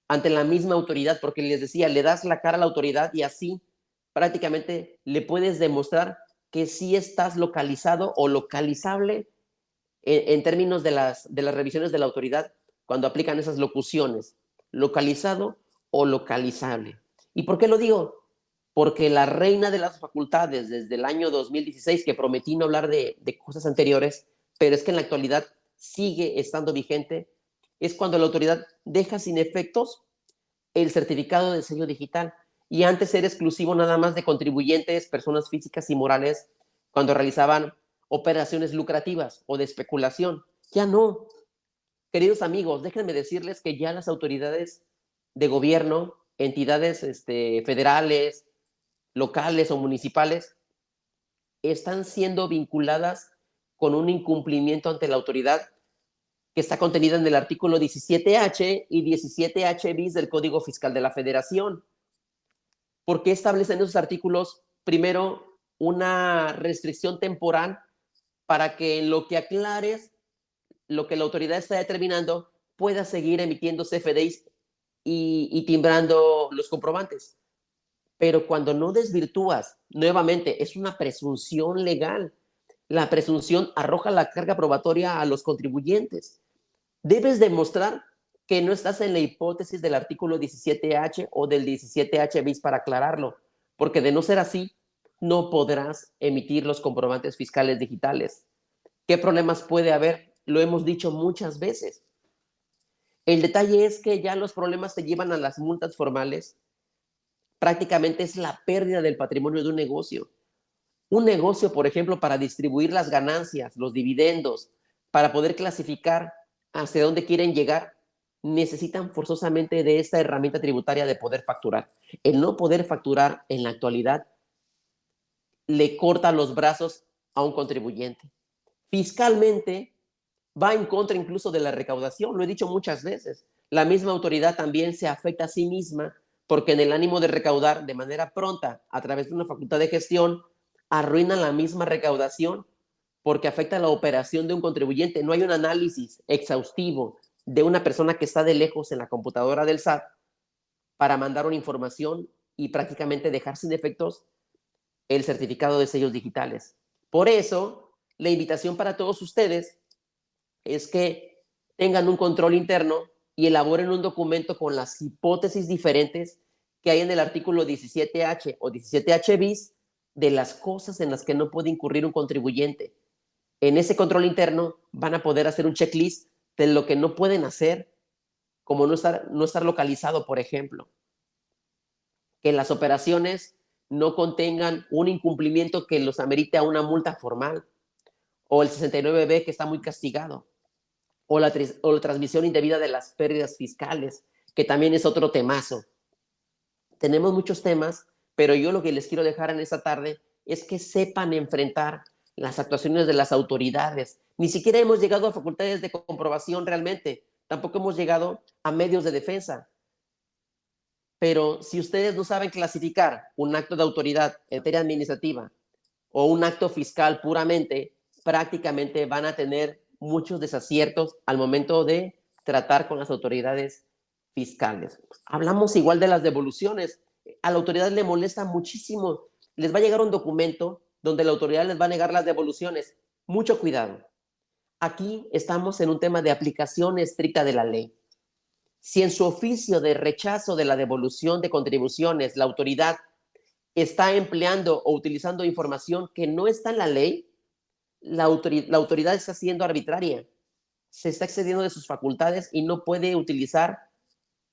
ante la misma autoridad, porque les decía, le das la cara a la autoridad y así prácticamente le puedes demostrar que sí estás localizado o localizable en términos de las revisiones de la autoridad cuando aplican esas locuciones, localizado o localizable. ¿Y por qué lo digo? Porque la reina de las facultades desde el año 2016, que prometí no hablar de cosas anteriores, pero es que en la actualidad sigue estando vigente, es cuando la autoridad deja sin efectos el certificado de sello digital. Y antes era exclusivo nada más de contribuyentes, personas físicas y morales, cuando realizaban operaciones lucrativas o de especulación. Ya no. Queridos amigos, déjenme decirles que ya las autoridades de gobierno, entidades federales, locales o municipales, están siendo vinculadas con un incumplimiento ante la autoridad que está contenida en el artículo 17H y 17H bis del Código Fiscal de la Federación. ¿Por qué establecen esos artículos? Primero, una restricción temporal para que en lo que aclares lo que la autoridad está determinando pueda seguir emitiendo CFDIs y timbrando los comprobantes. Pero cuando no desvirtúas, nuevamente, es una presunción legal. La presunción arroja la carga probatoria a los contribuyentes. Debes demostrar que no estás en la hipótesis del artículo 17H o del 17H bis para aclararlo, porque de no ser así, no podrás emitir los comprobantes fiscales digitales. ¿Qué problemas puede haber? Lo hemos dicho muchas veces. El detalle es que ya los problemas te llevan a las multas formales. Prácticamente es la pérdida del patrimonio de un negocio. Un negocio, por ejemplo, para distribuir las ganancias, los dividendos, para poder clasificar hacia dónde quieren llegar, necesitan forzosamente de esta herramienta tributaria de poder facturar. El no poder facturar en la actualidad le corta los brazos a un contribuyente. Fiscalmente va en contra incluso de la recaudación, lo he dicho muchas veces. La misma autoridad también se afecta a sí misma porque en el ánimo de recaudar de manera pronta a través de una facultad de gestión, arruina la misma recaudación porque afecta la operación de un contribuyente. No hay un análisis exhaustivo de una persona que está de lejos en la computadora del SAT para mandar una información y prácticamente dejar sin efectos el certificado de sellos digitales. Por eso, la invitación para todos ustedes es que tengan un control interno y elaboren un documento con las hipótesis diferentes que hay en el artículo 17H o 17H bis de las cosas en las que no puede incurrir un contribuyente. En ese control interno van a poder hacer un checklist de lo que no pueden hacer, como no estar localizado, por ejemplo. Que las operaciones no contengan un incumplimiento que los amerite a una multa formal, o el 69B que está muy castigado, o la transmisión indebida de las pérdidas fiscales, que también es otro temazo. Tenemos muchos temas, pero yo lo que les quiero dejar en esta tarde es que sepan enfrentar las actuaciones de las autoridades. Ni siquiera hemos llegado a facultades de comprobación realmente, tampoco hemos llegado a medios de defensa. Pero si ustedes no saben clasificar un acto de autoridad en materia administrativa o un acto fiscal puramente, prácticamente van a tener muchos desaciertos al momento de tratar con las autoridades fiscales. Hablamos igual de las devoluciones. A la autoridad le molesta muchísimo. Les va a llegar un documento donde la autoridad les va a negar las devoluciones. Mucho cuidado. Aquí estamos en un tema de aplicación estricta de la ley. Si en su oficio de rechazo de la devolución de contribuciones la autoridad está empleando o utilizando información que no está en la ley, la autoridad está siendo arbitraria, se está excediendo de sus facultades y no puede utilizar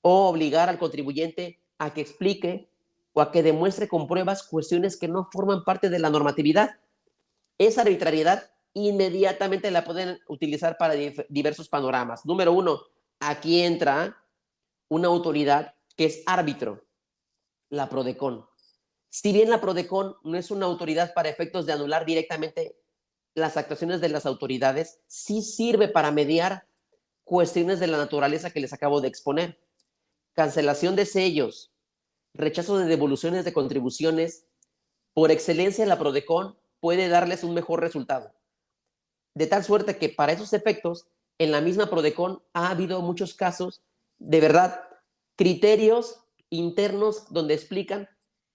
o obligar al contribuyente a que explique o a que demuestre con pruebas cuestiones que no forman parte de la normatividad. Esa arbitrariedad inmediatamente la pueden utilizar para diversos panoramas. Número uno, aquí entra una autoridad que es árbitro, la PRODECON. Si bien la PRODECON no es una autoridad para efectos de anular directamente las actuaciones de las autoridades, sí sirve para mediar cuestiones de la naturaleza que les acabo de exponer. Cancelación de sellos, rechazo de devoluciones de contribuciones, por excelencia la PRODECON puede darles un mejor resultado. De tal suerte que para esos efectos, en la misma PRODECON ha habido muchos casos, de verdad, criterios internos donde explican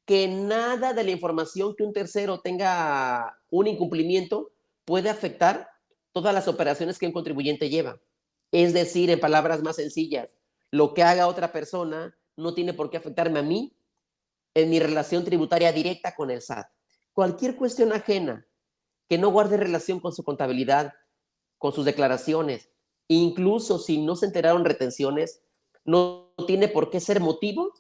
que nada de la información que un tercero tenga un incumplimiento puede afectar todas las operaciones que un contribuyente lleva. Es decir, en palabras más sencillas, lo que haga otra persona no tiene por qué afectarme a mí en mi relación tributaria directa con el SAT. Cualquier cuestión ajena que no guarde relación con su contabilidad, con sus declaraciones, incluso si no se enteraron retenciones, no tiene por qué ser motivo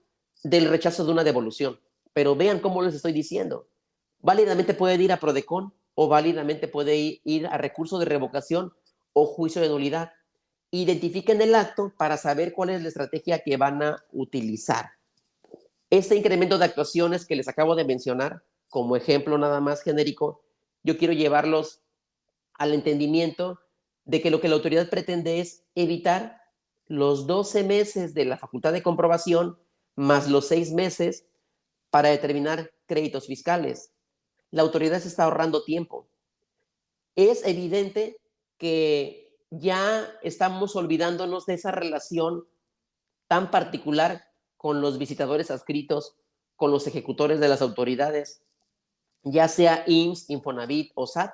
del rechazo de una devolución. Pero vean cómo les estoy diciendo. Válidamente puede ir a PRODECON o válidamente puede ir a recurso de revocación o juicio de nulidad. Identifiquen el acto para saber cuál es la estrategia que van a utilizar. Este incremento de actuaciones que les acabo de mencionar, como ejemplo nada más genérico, yo quiero llevarlos al entendimiento de que lo que la autoridad pretende es evitar los 12 meses de la facultad de comprobación más los 6 meses para determinar créditos fiscales. La autoridad se está ahorrando tiempo. Es evidente que ya estamos olvidándonos de esa relación tan particular con los visitadores adscritos, con los ejecutores de las autoridades, ya sea IMSS, Infonavit o SAT.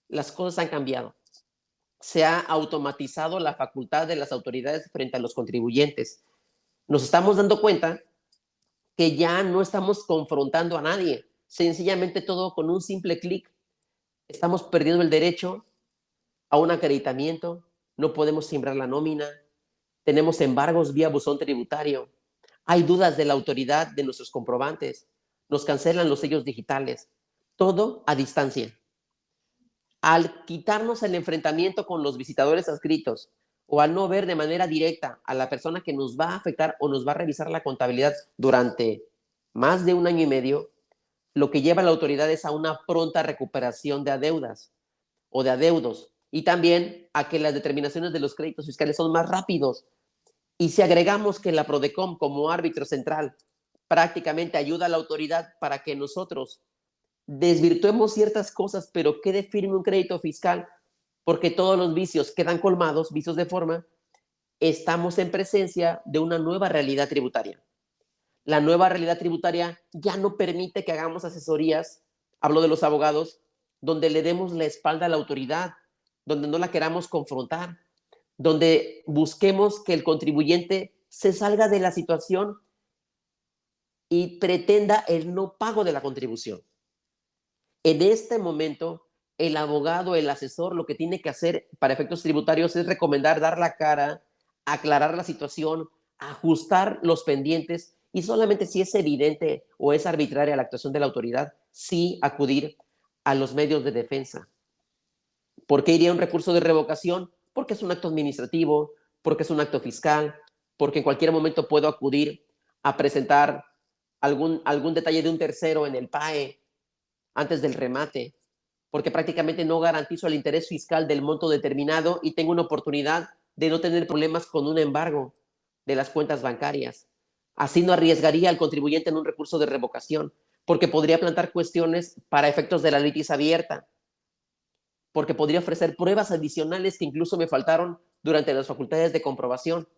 Las cosas han cambiado. Se ha automatizado la facultad de las autoridades frente a los contribuyentes. Nos estamos dando cuenta que ya no estamos confrontando a nadie, sencillamente todo con un simple clic. Estamos perdiendo el derecho a un acreditamiento, no podemos simbrar la nómina, tenemos embargos vía buzón tributario, hay dudas de la autoridad de nuestros comprobantes, nos cancelan los sellos digitales, todo a distancia. Al quitarnos el enfrentamiento con los visitadores adscritos o al no ver de manera directa a la persona que nos va a afectar o nos va a revisar la contabilidad durante más de un año y medio, lo que lleva a la autoridad es a una pronta recuperación de adeudas o de adeudos, y también a que las determinaciones de los créditos fiscales son más rápidos. Y si agregamos que la Prodecom como árbitro central prácticamente ayuda a la autoridad para que nosotros desvirtuemos ciertas cosas, pero quede firme un crédito fiscal, porque todos los vicios quedan colmados, vicios de forma, estamos en presencia de una nueva realidad tributaria. La nueva realidad tributaria ya no permite que hagamos asesorías, hablo de los abogados, donde le demos la espalda a la autoridad, donde no la queramos confrontar, donde busquemos que el contribuyente se salga de la situación y pretenda el no pago de la contribución. En este momento, el abogado, el asesor, lo que tiene que hacer para efectos tributarios es recomendar dar la cara, aclarar la situación, ajustar los pendientes y solamente si es evidente o es arbitraria la actuación de la autoridad, sí acudir a los medios de defensa. ¿Por qué iría un recurso de revocación? Porque es un acto administrativo, porque es un acto fiscal, porque en cualquier momento puedo acudir a presentar algún detalle de un tercero en el PAE antes del remate, porque prácticamente no garantizo el interés fiscal del monto determinado y tengo una oportunidad de no tener problemas con un embargo de las cuentas bancarias. Así no arriesgaría al contribuyente en un recurso de revocación, porque podría plantar cuestiones para efectos de la litis abierta, porque podría ofrecer pruebas adicionales que incluso me faltaron durante las facultades de comprobación.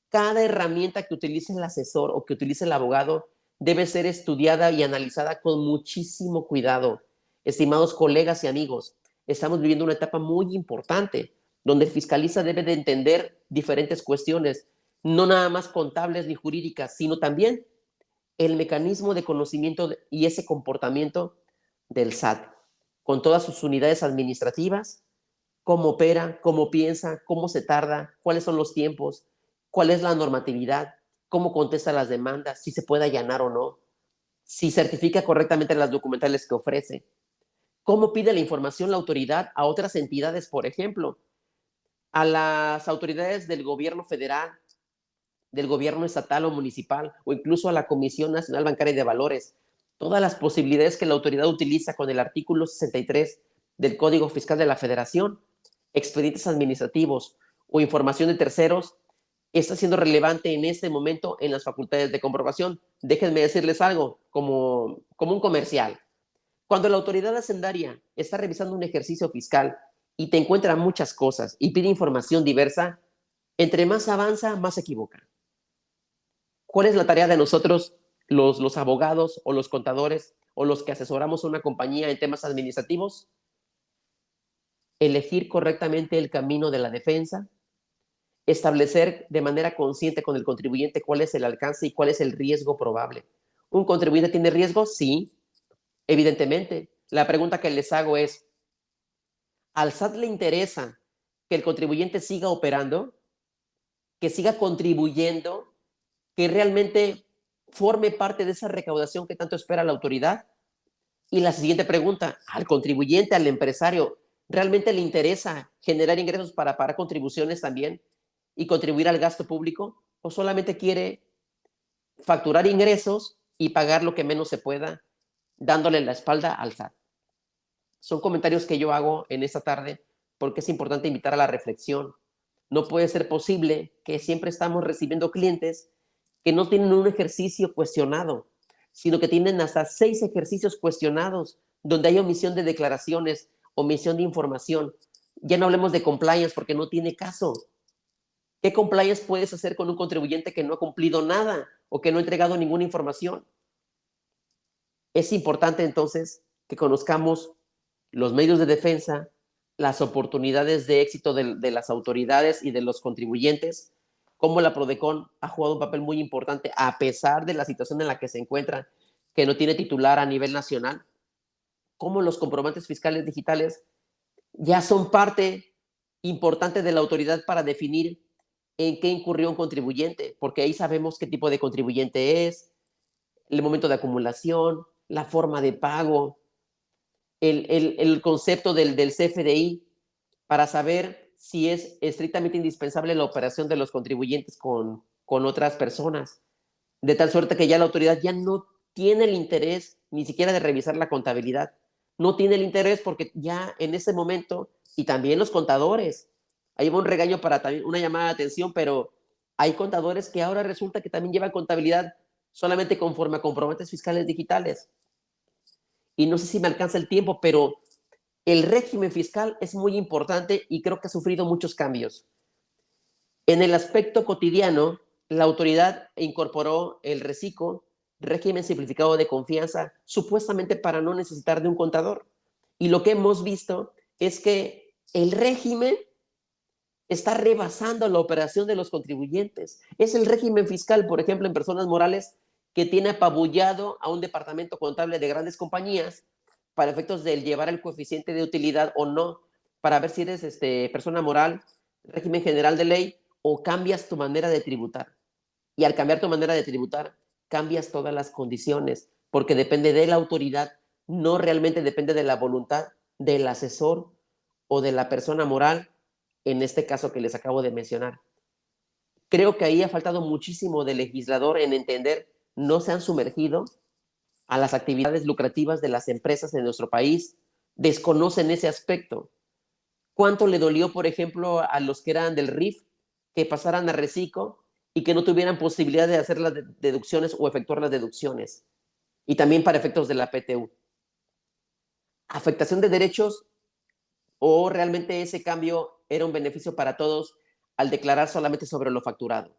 Cada herramienta que utilice el asesor o que utilice el abogado debe ser estudiada y analizada con muchísimo cuidado. Estimados colegas y amigos, estamos viviendo una etapa muy importante donde el fiscalista debe de entender diferentes cuestiones, no nada más contables ni jurídicas, sino también el mecanismo de conocimiento y ese comportamiento del SAT, con todas sus unidades administrativas, cómo opera, cómo piensa, cómo se tarda, cuáles son los tiempos, cuál es la normatividad, cómo contesta las demandas, si se puede allanar o no, si certifica correctamente las documentales que ofrece, cómo pide la información la autoridad a otras entidades, por ejemplo, a las autoridades del gobierno federal, del gobierno estatal o municipal, o incluso a la Comisión Nacional Bancaria de Valores. Todas las posibilidades que la autoridad utiliza con el artículo 63 del Código Fiscal de la Federación, expedientes administrativos o información de terceros, está siendo relevante en este momento en las facultades de comprobación. Déjenme decirles algo como un comercial. Cuando la autoridad hacendaria está revisando un ejercicio fiscal y te encuentra muchas cosas y pide información diversa, entre más avanza, más se equivoca. ¿Cuál es la tarea de nosotros, los abogados o los contadores o los que asesoramos a una compañía en temas administrativos? Elegir correctamente el camino de la defensa, establecer de manera consciente con el contribuyente cuál es el alcance y cuál es el riesgo probable. ¿Un contribuyente tiene riesgo? Sí, evidentemente. La pregunta que les hago es, ¿al SAT le interesa que el contribuyente siga operando, que siga contribuyendo, que realmente forme parte de esa recaudación que tanto espera la autoridad? Y la siguiente pregunta, ¿al contribuyente, al empresario, realmente le interesa generar ingresos para pagar contribuciones también y contribuir al gasto público? ¿O solamente quiere facturar ingresos y pagar lo que menos se pueda, dándole la espalda al SAT? Son comentarios que yo hago en esta tarde porque es importante invitar a la reflexión. No puede ser posible que siempre estamos recibiendo clientes que no tienen un ejercicio cuestionado, sino que tienen hasta 6 ejercicios cuestionados, donde hay omisión de declaraciones, omisión de información. Ya no hablemos de compliance porque no tiene caso. ¿Qué compliance puedes hacer con un contribuyente que no ha cumplido nada o que no ha entregado ninguna información? Es importante entonces que conozcamos los medios de defensa, las oportunidades de éxito de las autoridades y de los contribuyentes, cómo la Prodecon ha jugado un papel muy importante a pesar de la situación en la que se encuentra, que no tiene titular a nivel nacional, cómo los comprobantes fiscales digitales ya son parte importante de la autoridad para definir en qué incurrió un contribuyente, porque ahí sabemos qué tipo de contribuyente es, el momento de acumulación, la forma de pago, el concepto del CFDI para saber si es estrictamente indispensable la operación de los contribuyentes con otras personas, de tal suerte que ya la autoridad ya no tiene el interés ni siquiera de revisar la contabilidad. No tiene el interés porque ya en ese momento, y también los contadores, ahí va un regaño para también una llamada de atención, pero hay contadores que ahora resulta que también llevan contabilidad solamente conforme a comprobantes fiscales digitales. Y no sé si me alcanza el tiempo, pero el régimen fiscal es muy importante y creo que ha sufrido muchos cambios. En el aspecto cotidiano, la autoridad incorporó el RECICO, régimen simplificado de confianza, supuestamente para no necesitar de un contador. Y lo que hemos visto es que el régimen está rebasando la operación de los contribuyentes. Es el régimen fiscal, por ejemplo, en personas morales, que tiene apabullado a un departamento contable de grandes compañías para efectos de llevar el coeficiente de utilidad o no, para ver si eres persona moral, régimen general de ley, o cambias tu manera de tributar. Y al cambiar tu manera de tributar, cambias todas las condiciones, porque depende de la autoridad, no realmente depende de la voluntad del asesor o de la persona moral, en este caso que les acabo de mencionar. Creo que ahí ha faltado muchísimo del legislador en entender, no se han sumergido a las actividades lucrativas de las empresas en nuestro país, desconocen ese aspecto. ¿Cuánto le dolió, por ejemplo, a los que eran del RIF que pasaran a Recico y que no tuvieran posibilidad de hacer las deducciones o efectuar las deducciones? Y también para efectos de la PTU. ¿Afectación de derechos o realmente ese cambio era un beneficio para todos al declarar solamente sobre lo facturado?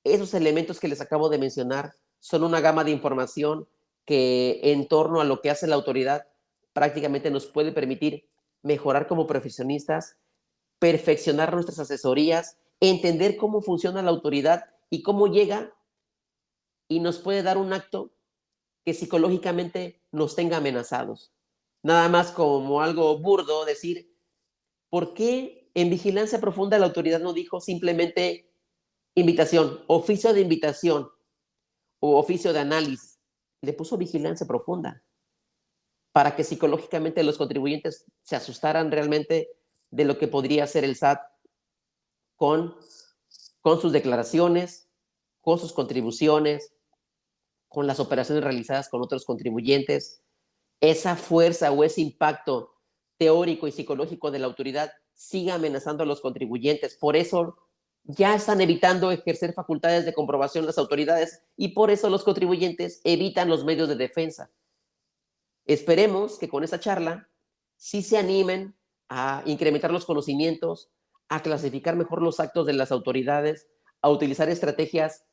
Esos elementos que les acabo de mencionar son una gama de información que en torno a lo que hace la autoridad prácticamente nos puede permitir mejorar como profesionistas, perfeccionar nuestras asesorías, entender cómo funciona la autoridad y cómo llega y nos puede dar un acto que psicológicamente nos tenga amenazados. Nada más como algo burdo decir, ¿por qué en vigilancia profunda la autoridad no dijo simplemente invitación, oficio de invitación o oficio de análisis? Le puso vigilancia profunda para que psicológicamente los contribuyentes se asustaran realmente de lo que podría hacer el SAT con, con sus declaraciones, con sus contribuciones, con las operaciones realizadas con otros contribuyentes. Esa fuerza o ese impacto teórico y psicológico de la autoridad sigue amenazando a los contribuyentes. Por eso ya están evitando ejercer facultades de comprobación las autoridades y por eso los contribuyentes evitan los medios de defensa. Esperemos que con esta charla sí se animen a incrementar los conocimientos, a clasificar mejor los actos de las autoridades, a utilizar estrategias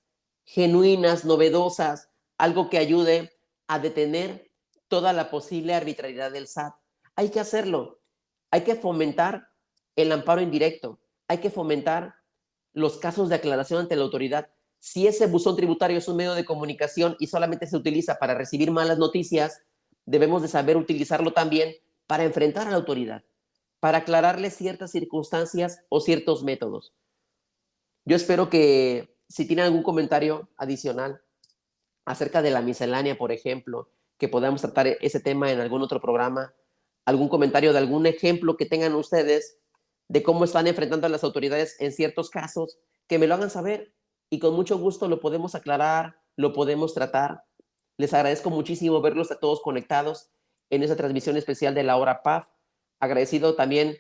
genuinas, novedosas, algo que ayude a detener toda la posible arbitrariedad del SAT. Hay que hacerlo. Hay que fomentar el amparo indirecto. Hay que fomentar los casos de aclaración ante la autoridad. Si ese buzón tributario es un medio de comunicación y solamente se utiliza para recibir malas noticias, debemos de saber utilizarlo también para enfrentar a la autoridad, para aclararle ciertas circunstancias o ciertos métodos. Yo espero que si tienen algún comentario adicional acerca de la miscelánea, por ejemplo, que podamos tratar ese tema en algún otro programa, algún comentario de algún ejemplo que tengan ustedes de cómo están enfrentando a las autoridades en ciertos casos, que me lo hagan saber y con mucho gusto lo podemos aclarar, lo podemos tratar. Les agradezco muchísimo verlos a todos conectados en esa transmisión especial de la hora PAF. Agradecido también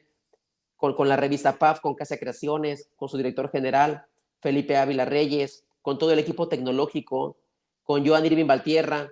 con la revista PAF, con Casa Creaciones, con su director general, Felipe Ávila Reyes, con todo el equipo tecnológico, con Joan Irving Valtierra,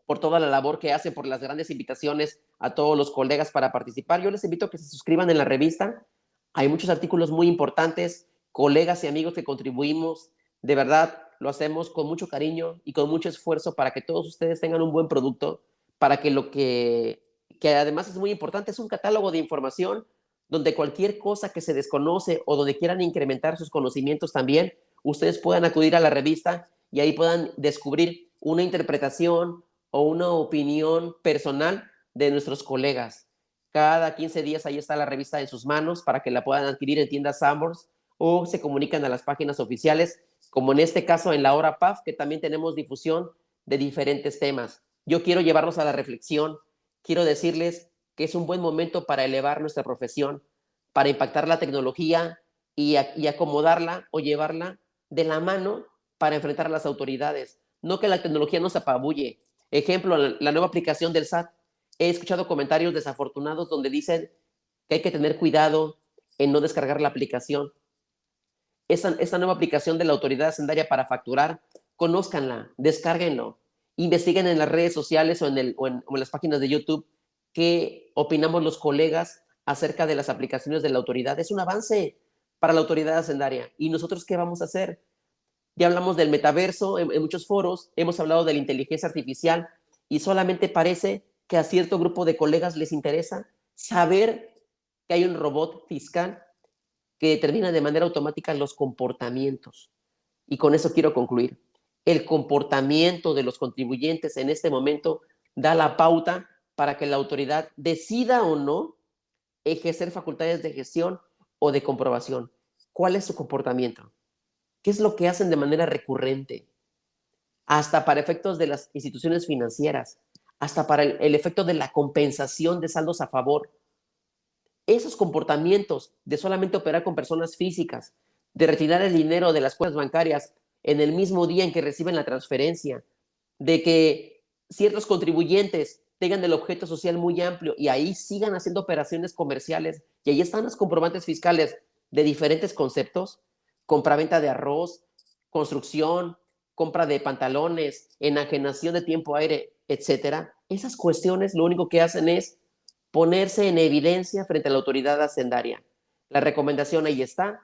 por toda la labor que hace, por las grandes invitaciones a todos los colegas para participar. Yo les invito a que se suscriban en la revista. Hay muchos artículos muy importantes, colegas y amigos que contribuimos. De verdad, lo hacemos con mucho cariño y con mucho esfuerzo para que todos ustedes tengan un buen producto, para que lo que además es muy importante, es un catálogo de información donde cualquier cosa que se desconoce o donde quieran incrementar sus conocimientos también, ustedes puedan acudir a la revista y ahí puedan descubrir una interpretación o una opinión personal de nuestros colegas. Cada 15 días ahí está la revista en sus manos para que la puedan adquirir en tiendas Sanborns o se comunican a las páginas oficiales, como en este caso en la hora PAF, que también tenemos difusión de diferentes temas. Yo quiero llevarlos a la reflexión, quiero decirles que es un buen momento para elevar nuestra profesión, para impactar la tecnología y acomodarla o llevarla de la mano para enfrentar a las autoridades. No que la tecnología nos apabulle. Ejemplo, la nueva aplicación del SAT. He escuchado comentarios desafortunados donde dicen que hay que tener cuidado en no descargar la aplicación. Esta nueva aplicación de la autoridad hacendaria para facturar, conózcanla, descárguenlo, investiguen en las redes sociales o en las páginas de YouTube qué opinamos los colegas acerca de las aplicaciones de la autoridad. Es un avance para la autoridad hacendaria. ¿Y nosotros qué vamos a hacer? Ya hablamos del metaverso en muchos foros, hemos hablado de la inteligencia artificial y solamente parece que a cierto grupo de colegas les interesa saber que hay un robot fiscal que determina de manera automática los comportamientos. Y con eso quiero concluir. El comportamiento de los contribuyentes en este momento da la pauta para que la autoridad decida o no ejercer facultades de gestión o de comprobación. ¿Cuál es su comportamiento? ¿Qué es lo que hacen de manera recurrente? Hasta para efectos de las instituciones financieras, hasta para el efecto de la compensación de saldos a favor. Esos comportamientos de solamente operar con personas físicas, de retirar el dinero de las cuentas bancarias en el mismo día en que reciben la transferencia, de que ciertos contribuyentes tengan el objeto social muy amplio y ahí sigan haciendo operaciones comerciales y ahí están los comprobantes fiscales de diferentes conceptos, compraventa de arroz, construcción, compra de pantalones, enajenación de tiempo aire, etcétera. Esas cuestiones lo único que hacen es ponerse en evidencia frente a la autoridad hacendaria. La recomendación ahí está.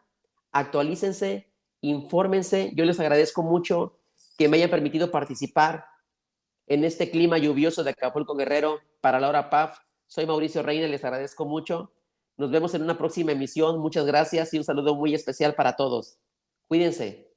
Actualícense, infórmense. Yo les agradezco mucho que me hayan permitido participar en este clima lluvioso de Acapulco Guerrero para la hora PAF. Soy Mauricio Reina, les agradezco mucho. Nos vemos en una próxima emisión. Muchas gracias y un saludo muy especial para todos. Cuídense.